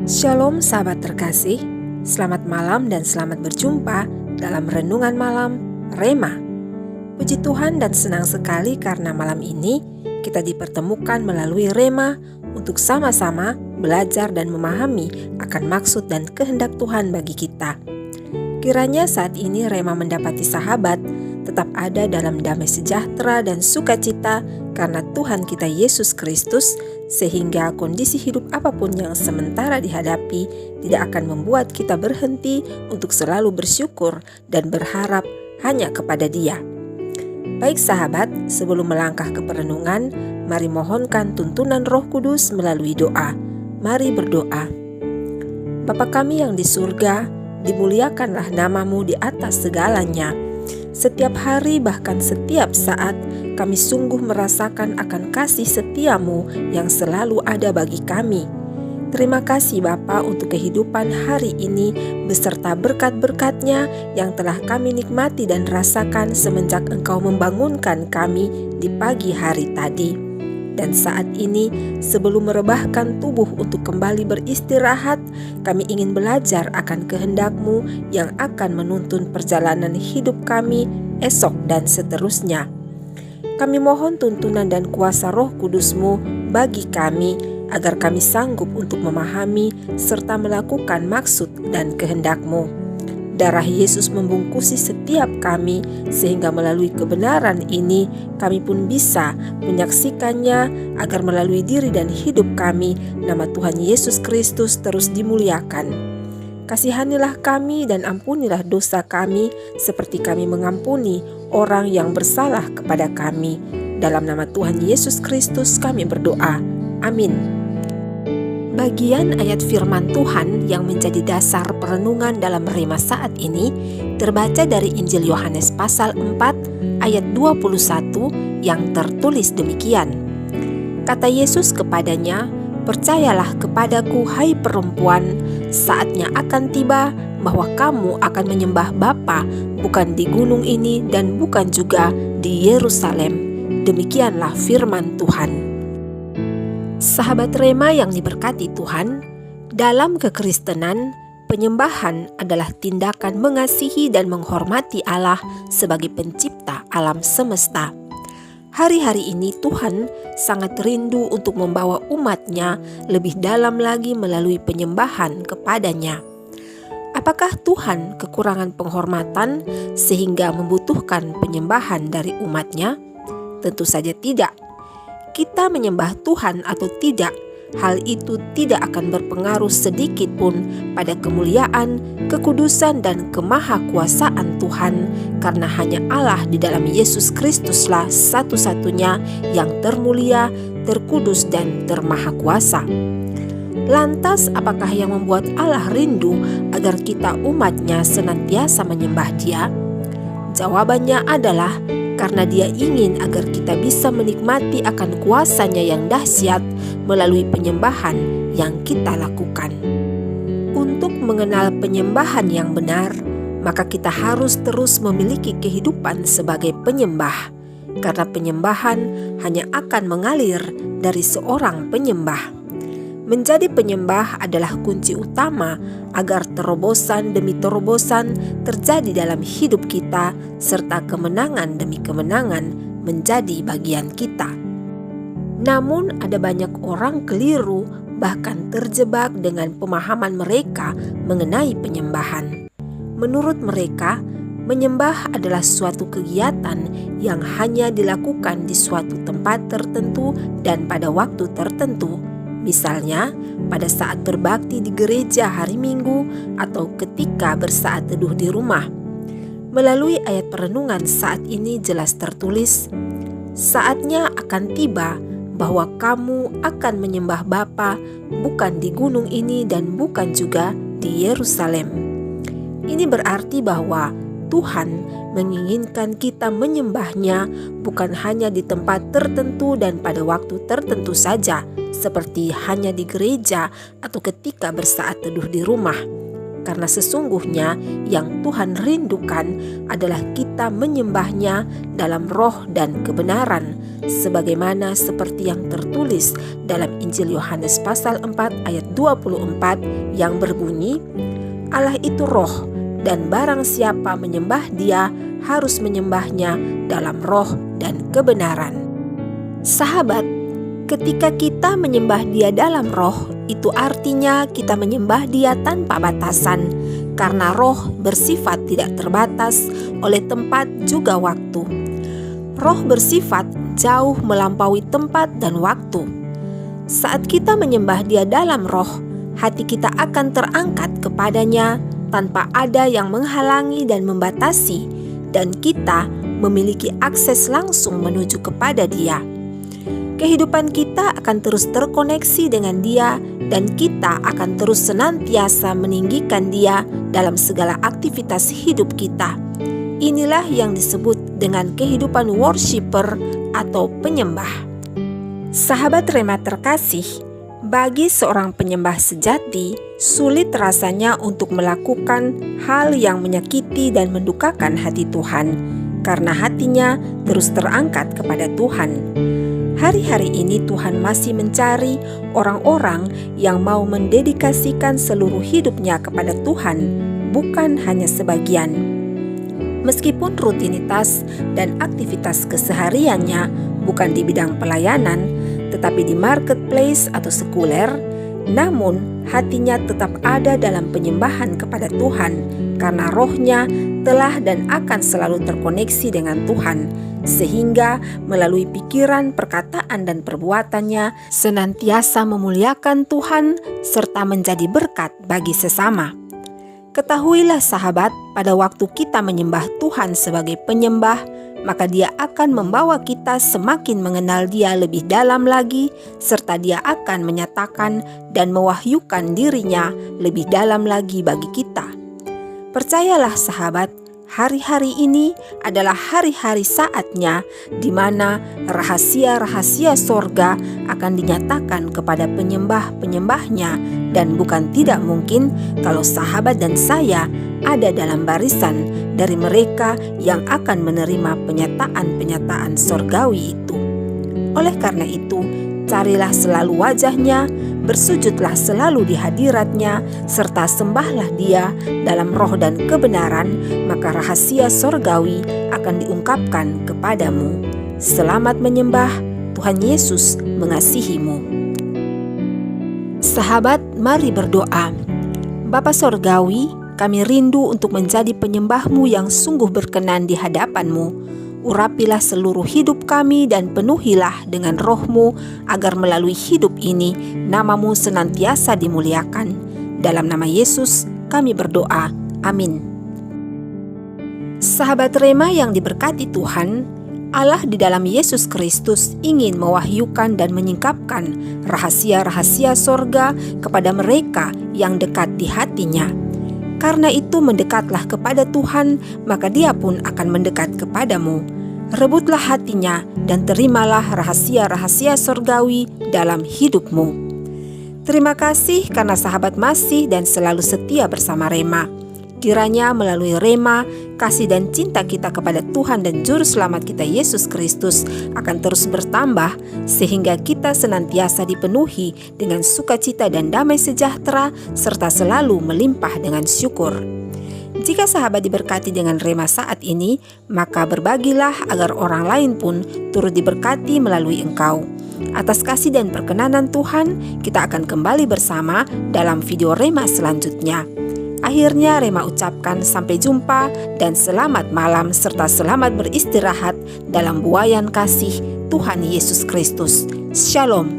Shalom sahabat terkasih, selamat malam dan selamat berjumpa dalam Renungan Malam Rema. Puji Tuhan dan senang sekali karena malam ini kita dipertemukan melalui Rema untuk sama-sama belajar dan memahami akan maksud dan kehendak Tuhan bagi kita. Kiranya saat ini Rema mendapati sahabat tetap ada dalam damai sejahtera dan sukacita karena Tuhan kita Yesus Kristus, sehingga kondisi hidup apapun yang sementara dihadapi tidak akan membuat kita berhenti untuk selalu bersyukur dan berharap hanya kepada Dia. Baik sahabat, sebelum melangkah ke perenungan, mari mohonkan tuntunan Roh Kudus melalui doa. Mari berdoa. Bapa kami yang di surga, dimuliakanlah nama-Mu di atas segalanya. Setiap hari bahkan setiap saat kami sungguh merasakan akan kasih setia-Mu yang selalu ada bagi kami. Terima kasih Bapa untuk kehidupan hari ini beserta berkat-berkat-Nya yang telah kami nikmati dan rasakan semenjak Engkau membangunkan kami di pagi hari tadi. Dan saat ini, sebelum merebahkan tubuh untuk kembali beristirahat, kami ingin belajar akan kehendak-Mu yang akan menuntun perjalanan hidup kami esok dan seterusnya. Kami mohon tuntunan dan kuasa Roh Kudus-Mu bagi kami, agar kami sanggup untuk memahami serta melakukan maksud dan kehendak-Mu. Darah Yesus membungkusi setiap kami, sehingga melalui kebenaran ini kami pun bisa menyaksikannya, agar melalui diri dan hidup kami nama Tuhan Yesus Kristus terus dimuliakan. Kasihanilah kami dan ampunilah dosa kami seperti kami mengampuni orang yang bersalah kepada kami. Dalam nama Tuhan Yesus Kristus kami berdoa. Amin. Bagian ayat firman Tuhan yang menjadi dasar perenungan dalam Rema saat ini terbaca dari Injil Yohanes pasal 4 ayat 21 yang tertulis demikian. Kata Yesus kepadanya, "Percayalah kepadaku hai perempuan, saatnya akan tiba bahwa kamu akan menyembah Bapa bukan di gunung ini dan bukan juga di Yerusalem." Demikianlah firman Tuhan. Sahabat Rema yang diberkati Tuhan, dalam kekristenan, penyembahan adalah tindakan mengasihi dan menghormati Allah sebagai pencipta alam semesta. Hari-hari ini Tuhan sangat rindu untuk membawa umat-Nya lebih dalam lagi melalui penyembahan kepada-Nya. Apakah Tuhan kekurangan penghormatan sehingga membutuhkan penyembahan dari umat-Nya? Tentu saja tidak. Kita menyembah Tuhan atau tidak, hal itu tidak akan berpengaruh sedikit pun pada kemuliaan, kekudusan, dan kemahakuasaan Tuhan, karena hanya Allah di dalam Yesus Kristuslah satu-satunya yang termulia, terkudus, dan termahakuasa. Lantas, apakah yang membuat Allah rindu agar kita umat-Nya senantiasa menyembah Dia? Jawabannya adalah karena Dia ingin agar kita bisa menikmati akan kuasa-Nya yang dahsyat melalui penyembahan yang kita lakukan. Untuk mengenal penyembahan yang benar, maka kita harus terus memiliki kehidupan sebagai penyembah, karena penyembahan hanya akan mengalir dari seorang penyembah. Menjadi penyembah adalah kunci utama agar terobosan demi terobosan terjadi dalam hidup kita, serta kemenangan demi kemenangan menjadi bagian kita. Namun ada banyak orang keliru, bahkan terjebak dengan pemahaman mereka mengenai penyembahan. Menurut mereka, menyembah adalah suatu kegiatan yang hanya dilakukan di suatu tempat tertentu dan pada waktu tertentu. Misalnya, pada saat berbakti di gereja hari Minggu atau ketika bersaat teduh di rumah. Melalui ayat perenungan saat ini jelas tertulis, "Saatnya akan tiba bahwa kamu akan menyembah Bapa bukan di gunung ini dan bukan juga di Yerusalem." Ini berarti bahwa Tuhan menginginkan kita menyembah-Nya bukan hanya di tempat tertentu dan pada waktu tertentu saja, seperti hanya di gereja atau ketika bersaat teduh di rumah. karena sesungguhnya yang Tuhan rindukan adalah kita menyembahnya dalam roh dan kebenaran, sebagaimana seperti yang tertulis dalam Injil Yohanes pasal 4 ayat 24 yang berbunyi, Allah itu roh, dan barang siapa menyembah Dia harus menyembahnya dalam roh dan kebenaran. Sahabat, ketika kita menyembah Dia dalam roh, itu artinya kita menyembah Dia tanpa batasan, karena roh bersifat tidak terbatas oleh tempat juga waktu. Roh bersifat jauh melampaui tempat dan waktu. Saat kita menyembah Dia dalam roh, hati kita akan terangkat kepadanya tanpa ada yang menghalangi dan membatasi, dan kita memiliki akses langsung menuju kepada Dia. Kehidupan kita akan terus terkoneksi dengan Dia, dan kita akan terus senantiasa meninggikan Dia dalam segala aktivitas hidup kita. Inilah yang disebut dengan kehidupan worshiper atau penyembah. Sahabat Rema terkasih, bagi seorang penyembah sejati, sulit rasanya untuk melakukan hal yang menyakiti dan mendukakan hati Tuhan, karena hatinya terus terangkat kepada Tuhan. Hari-hari ini Tuhan masih mencari orang-orang yang mau mendedikasikan seluruh hidupnya kepada Tuhan, bukan hanya sebagian. Meskipun rutinitas dan aktivitas kesehariannya bukan di bidang pelayanan, tetapi di marketplace atau sekuler, namun hatinya tetap ada dalam penyembahan kepada Tuhan, karena rohnya telah dan akan selalu terkoneksi dengan Tuhan, sehingga melalui pikiran, perkataan, dan perbuatannya senantiasa memuliakan Tuhan serta menjadi berkat bagi sesama. Ketahuilah sahabat, pada waktu kita menyembah Tuhan sebagai penyembah, maka Dia akan membawa kita semakin mengenal Dia lebih dalam lagi, serta Dia akan menyatakan dan mewahyukan dirinya lebih dalam lagi bagi kita. Percayalah sahabat, hari-hari ini adalah hari-hari saatnya di mana rahasia-rahasia sorga akan dinyatakan kepada penyembah-penyembahnya, dan bukan tidak mungkin kalau sahabat dan saya ada dalam barisan dari mereka yang akan menerima penyataan-penyataan sorgawi itu. Oleh karena itu, carilah selalu wajah-Nya, bersujudlah selalu di hadirat-Nya, serta sembahlah Dia dalam roh dan kebenaran, maka rahasia sorgawi akan diungkapkan kepadamu. Selamat menyembah, Tuhan Yesus mengasihimu. Sahabat, mari berdoa. Bapa sorgawi, kami rindu untuk menjadi penyembah-Mu yang sungguh berkenan di hadapan-Mu. Urapilah seluruh hidup kami dan penuhilah dengan roh-Mu, agar melalui hidup ini nama-Mu senantiasa dimuliakan. Dalam nama Yesus kami berdoa. Amin. Sahabat Rema yang diberkati Tuhan, Allah di dalam Yesus Kristus ingin mewahyukan dan menyingkapkan rahasia-rahasia sorga kepada mereka yang dekat di hati-Nya. Karena itu mendekatlah kepada Tuhan, maka Dia pun akan mendekat kepadamu. Rebutlah hatinya dan terimalah rahasia-rahasia sorgawi dalam hidupmu. Terima kasih karena sahabat masih dan selalu setia bersama Rema. Kiranya melalui Rema, kasih dan cinta kita kepada Tuhan dan Juru Selamat kita Yesus Kristus akan terus bertambah, sehingga kita senantiasa dipenuhi dengan sukacita dan damai sejahtera, serta selalu melimpah dengan syukur. Jika sahabat diberkati dengan Rema saat ini, maka berbagilah agar orang lain pun turut diberkati melalui engkau. Atas kasih dan perkenanan Tuhan, kita akan kembali bersama dalam video Rema selanjutnya. Akhirnya Rema ucapkan sampai jumpa dan selamat malam, serta selamat beristirahat dalam buayan kasih Tuhan Yesus Kristus. Shalom.